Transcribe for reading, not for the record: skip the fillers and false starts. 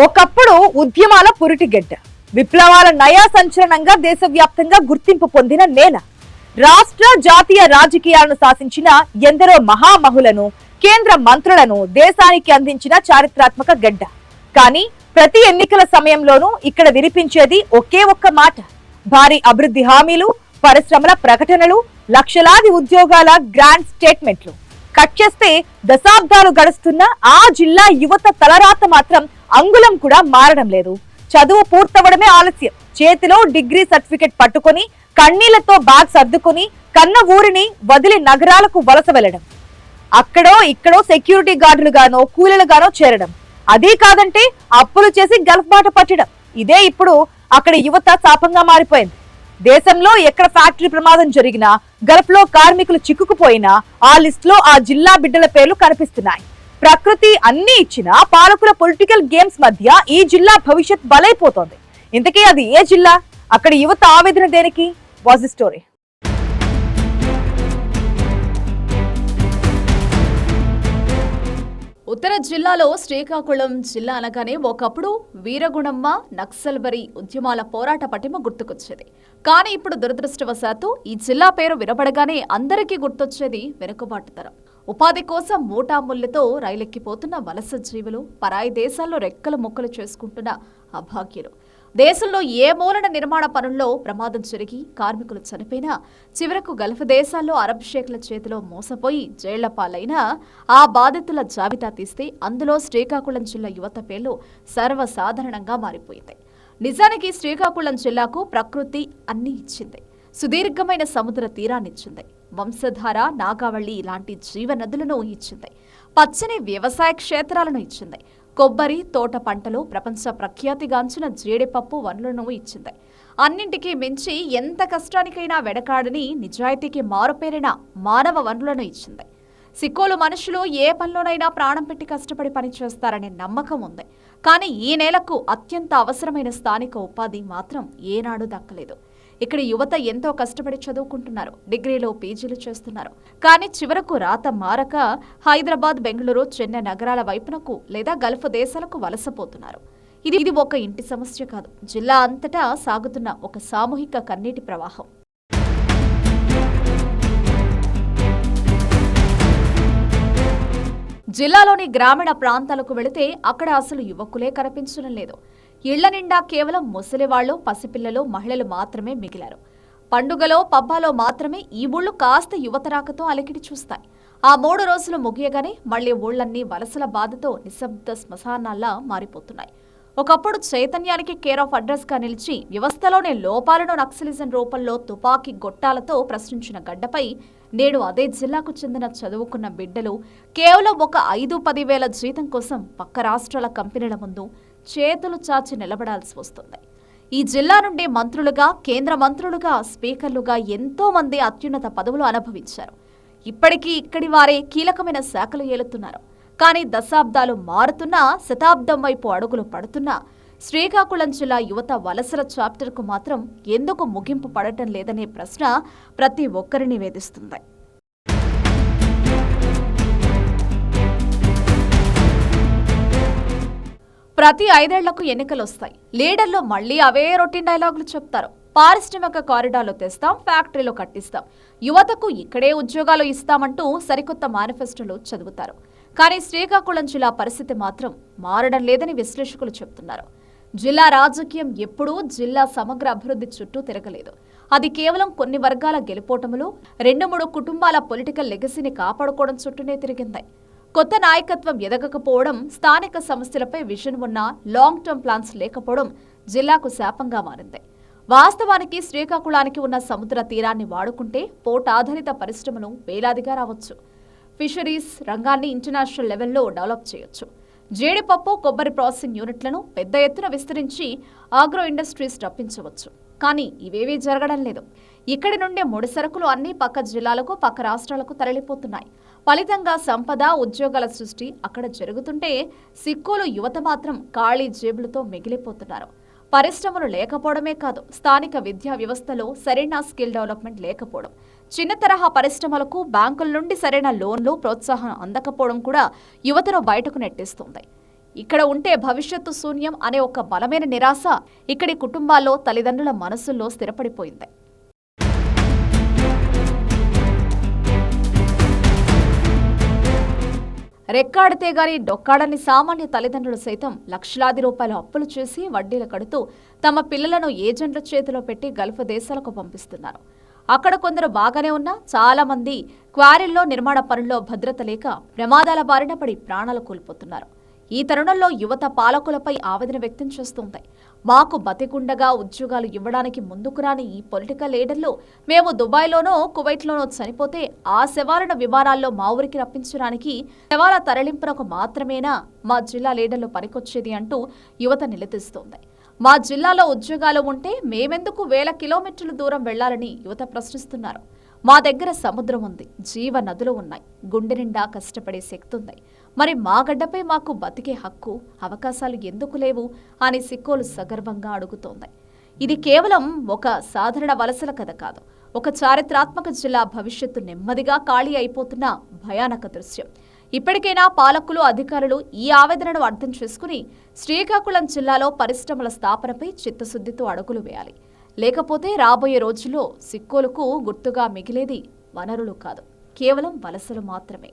ఒకప్పుడు ఉద్యమాల పురిటిగడ్డ, విప్లవాల నయా సంచలనంగా దేశవ్యాప్తంగా గుర్తింపు పొందిన నేల. రాష్ట్ర జాతీయ రాజకీయాలను శాసించిన ఎందరో మహామహులను, కేంద్ర మంత్రులను దేశానికి అందించిన చారిత్రాత్మక గడ్డ. కానీ ప్రతి ఎన్నికల సమయంలోనూ ఇక్కడ వినిపించేది ఒకే ఒక్క మాట: భారీ అభివృద్ధి హామీలు, పరిశ్రమల ప్రకటనలు, లక్షలాది ఉద్యోగాల గ్రాండ్ స్టేట్మెంట్లు. కట్ చేస్తే దశాబ్దాలు గడుస్తున్న ఆ జిల్లా యువత తలరాత మాత్రం అంగుళం కూడా మారడం లేదు. చదువు పూర్తవడమే ఆలస్యం. చేతిలో డిగ్రీ సర్టిఫికెట్ పట్టుకొని కన్నీళ్లతో బ్యాగ్ సర్దుకొని కన్న ఊరిని వదిలి నగరాలకు వలస వెళ్లడం, అక్కడో ఇక్కడో సెక్యూరిటీ గార్డులుగానో కూలీలుగానో చేరడం, అదే కాదంటే అప్పులు చేసి గల్ఫ్ బాట పట్టడం. ఇదే ఇప్పుడు అక్కడ యువత శాపంగా మారిపోయింది. దేశంలో ఎక్కడ ఫ్యాక్టరీ ప్రమాదం జరిగినా, గల్ఫ్ లో కార్మికులు చిక్కుకుపోయినా ఆ లిస్ట్ లో ఆ జిల్లా బిడ్డల పేర్లు కనిపిస్తున్నాయి. ప్రకృతి అన్ని ఇచ్చినా పాలకుల పొలిటికల్ గేమ్స్ మధ్య ఈ జిల్లా భవిష్యత్ బలైపోతోంది. ఇంతకీ అది ఏ జిల్లా? అక్కడ యువత ఆవేదన దేనికి? Was the story. ఉత్తర జిల్లాలో శ్రీకాకుళం జిల్లా అనగానే ఒకప్పుడు వీరగుణమ్మ, నక్సల్బరీ ఉద్యమాల పోరాట పటిమ గుర్తుకొచ్చేది. కానీ ఇప్పుడు దురదృష్టవశాత్తు ఈ జిల్లా పేరు వినపడగానే అందరికీ గుర్తొచ్చేది వెనుకబాటుతనం. ఉపాధి కోసం మూటాముళ్లతో రైలెక్కిపోతున్న వలస జీవులు, పరాయి దేశాల్లో రెక్కలు ముక్కలు చేసుకుంటున్న అభాగ్యులు. దేశంలో ఏ మూలన నిర్మాణ పనుల్లో ప్రమాదం జరిగి కార్మికులు చనిపోయినా, చివరకు గల్ఫ్ దేశాల్లో అరబ్ షేక్ల చేతిలో మోసపోయి జైళ్ల పాలైనా ఆ బాధితుల జాబితా తీస్తే అందులో శ్రీకాకుళం జిల్లా యువత పేర్లు సర్వసాధారణంగా మారిపోయింది. నిజానికి శ్రీకాకుళం జిల్లాకు ప్రకృతి అన్ని ఇచ్చింది. సుదీర్ఘమైన సముద్ర తీరాన్నిచ్చింది. వంశధార, నాగావళి ఇలాంటి జీవనదులను ఇచ్చింది. పచ్చని వ్యవసాయ క్షేత్రాలను ఇచ్చింది. కొబ్బరి తోట పంటలు, ప్రపంచ ప్రఖ్యాతిగాంచిన జీడిపప్పు వనరులను ఇచ్చింది. అన్నింటికీ మించి ఎంత కష్టానికైనా వెడకాడని నిజాయితీకి మారుపేరిన మానవ వనరులను ఇచ్చింది. సిక్కోలు మనుషులు ఏ పనిలోనైనా ప్రాణం పెట్టి కష్టపడి పనిచేస్తారనే నమ్మకం ఉంది. కానీ ఈ నేలకు అత్యంత అవసరమైన స్థానిక ఉపాధి మాత్రం ఏనాడు దక్కలేదు. ఇక్కడ యువత ఎంతో కష్టపడి చదువుకుంటున్నారు, డిగ్రీలో పీజీలు చేస్తున్నారు. కానీ చివరకు రాత మారక హైదరాబాద్, బెంగళూరు, చెన్నై నగరాల వైపునకు లేదా గల్ఫ్ దేశాలకు వలసపోతున్నారు. ఇది ఒక ఇంటి సమస్య కాదు, జిల్లా అంతటా సాగుతున్న ఒక సామూహిక కన్నీటి ప్రవాహం. జిల్లాలోని గ్రామీణ ప్రాంతాలకు వెళితే అక్కడ అసలు యువకులే కనిపించడం లేదు. ఇళ్ల నిండా కేవలం ముసలివాళ్లు, పసిపిల్లలు, మహిళలు మాత్రమే మిగిలారు. పండుగలో, పబ్బాలో మాత్రమే ఈ ఊళ్ళు కాస్త యువతరాకతో అలికిడి చూస్తాయి. ఆ 3 రోజులు ముగియగానే మళ్లీ ఊళ్ళన్నీ వలసల బాధతో నిశ్శబ్ద శ్మశానాల్లా మారిపోతున్నాయి. ఒకప్పుడు చైతన్యానికి కేర్ ఆఫ్ అడ్రస్ గా నిలిచి వ్యవస్థలోని లోపాలను నక్సలిజం రూపంలో తుపాకీ గొట్టాలతో ప్రశ్నించిన గడ్డపై నేడు అదే జిల్లాకు చెందిన చదువుకున్న బిడ్డలు కేవలం ఒక 5-10 వేల జీతం కోసం పక్క రాష్ట్రాల కంపెనీల ముందు చేతులు చాచి నిలబడాల్సి వస్తుంది. ఈ జిల్లా నుండి మంత్రులుగా, కేంద్ర మంత్రులుగా, స్పీకర్లుగా ఎంతో మంది అత్యున్నత పదవులు అనుభవించారు. ఇప్పటికీ ఇక్కడి వారే కీలకమైన శాఖలు ఏలుతున్నారు. కానీ దశాబ్దాలు మారుతున్నా, శతాబ్దం వైపు అడుగులు పడుతున్నా శ్రీకాకుళం జిల్లా యువత వలసల చాప్టర్కు మాత్రం ఎందుకు ముగింపు పడటం లేదనే ప్రశ్న ప్రతి ఒక్కరిని వేధిస్తుంది. ప్రతి 5 ఏళ్లకు ఎన్నికలొస్తాయి. లీడర్లు మళ్లీ అవే రొటీన్ డైలాగులు చెప్తారు. పారిశ్రామిక కారిడార్లు తెస్తాం, ఫ్యాక్టరీలు కట్టిస్తాం, యువతకు ఇక్కడే ఉద్యోగాలు ఇస్తామంటూ సరికొత్త మేనిఫెస్టోలు చదువుతారు. కానీ శ్రీకాకుళం జిల్లా పరిస్థితి మాత్రం మారడం లేదని విశ్లేషకులు చెబుతున్నారు. జిల్లా రాజకీయం ఎప్పుడూ జిల్లా సమగ్ర అభివృద్ధి చుట్టూ తిరగలేదు. అది కేవలం కొన్ని వర్గాల గెలుపోటములు, 2-3 కుటుంబాల పొలిటికల్ లెగసీని కాపాడుకోవడం చుట్టూనే తిరిగింది. కొత్త నాయకత్వం ఎదగకపోవడం, స్థానిక సమస్యలపై విజన్ ఉన్న లాంగ్ టర్మ్ ప్లాన్స్ లేకపోవడం జిల్లాకు శాపంగా మారింది. వాస్తవానికి శ్రీకాకుళానికి ఉన్న సముద్ర తీరాన్ని వాడుకుంటే పోర్ట్ ఆధారిత పరిశ్రమలు వేలాదిగా రావచ్చు. ఫిషరీస్ రంగాన్ని ఇంటర్నేషనల్ లెవెల్లో డెవలప్ చేయొచ్చు. జీడిపప్పు, కొబ్బరి ప్రాసెసింగ్ యూనిట్లను పెద్ద ఎత్తున విస్తరించి ఆగ్రో ఇండస్ట్రీస్ రప్పించవచ్చు. కానీ ఇవేవీ జరగడం లేదు. ఇక్కడి నుండే ముడి సరుకులు అన్ని పక్క జిల్లాలకు, పక్క రాష్ట్రాలకు తరలిపోతున్నాయి. ఫలితంగా సంపద, ఉద్యోగాల సృష్టి అక్కడ జరుగుతుంటే సిక్కోలు యువత మాత్రం ఖాళీ జేబులతో మిగిలిపోతున్నారు. పరిశ్రమలు లేకపోవడమే కాదు, స్థానిక విద్యా వ్యవస్థలో సరైన స్కిల్ డెవలప్మెంట్ లేకపోవడం, చిన్న తరహా పరిశ్రమలకు బ్యాంకుల నుండి సరైన లోన్లు, ప్రోత్సాహం అందకపోవడం కూడా యువతను బయటకు నెట్టేస్తుంది. ఇక్కడ ఉంటే భవిష్యత్తు శూన్యం అనే ఒక బలమైన నిరాశ ఇక్కడి కుటుంబాల్లో తల్లిదండ్రుల మనసుల్లో స్థిరపడిపోయింది. రెక్కాడితే గాని డొక్కాడని సామాన్య తల్లిదండ్రులు సైతం లక్షలాది రూపాయల అప్పులు చేసి వడ్డీలు కడుతూ తమ పిల్లలను ఏజెంట్ల చేతిలో పెట్టి గల్ఫ్ దేశాలకు పంపిస్తున్నారు. అక్కడ కొందరు బాగానే ఉన్నా చాలా మంది క్వారీల్లో నిర్మాణ పనుల్లో భద్రత లేక ప్రమాదాల బారిన పడి ప్రాణాలు కోల్పోతున్నారు. ఈ తరుణంలో యువత పాలకులపై ఆవేదన వ్యక్తం చేస్తుంది. మాకు బతికుండగా ఉద్యోగాలు ఇవ్వడానికి ముందుకు రాని ఈ పొలిటికల్ లీడర్లు మేము దుబాయ్లోనో కువైట్లోనో చనిపోతే ఆ శవాలను విమానాల్లో మా ఊరికి రప్పించడానికి శవాల తరలింపునకు మాత్రమేనా మా జిల్లా లీడర్లు పనికొచ్చేది అంటూ యువత నిలదీస్తోంది. మా జిల్లాలో ఉద్యోగాలు ఉంటే మేమెందుకు 1000 కిలోమీటర్ల దూరం వెళ్లాలని యువత ప్రశ్నిస్తున్నారు. మా దగ్గర సముద్రం ఉంది, జీవ నదులు ఉన్నాయి, గుండె నిండా కష్టపడే శక్తి ఉంది. మరి మా గడ్డపై మాకు బతికే హక్కు, అవకాశాలు ఎందుకు లేవు అని సిక్కోలు సగర్వంగా అడుగుతోంది. ఇది కేవలం ఒక సాధారణ వలసల కథ కాదు. ఒక చారిత్రాత్మక జిల్లా భవిష్యత్తు నెమ్మదిగా ఖాళీ అయిపోతున్న భయానక దృశ్యం. ఇప్పటికైనా పాలకులు, అధికారులు ఈ ఆవేదనను అర్థం చేసుకుని శ్రీకాకుళం జిల్లాలో పరిశ్రమల స్థాపనపై చిత్తశుద్ధితో అడుగులు వేయాలి. లేకపోతే రాబోయే రోజుల్లో సిక్కోలుకు గుర్తుగా మిగిలేది వనరులు కాదు, కేవలం వలసలు మాత్రమే.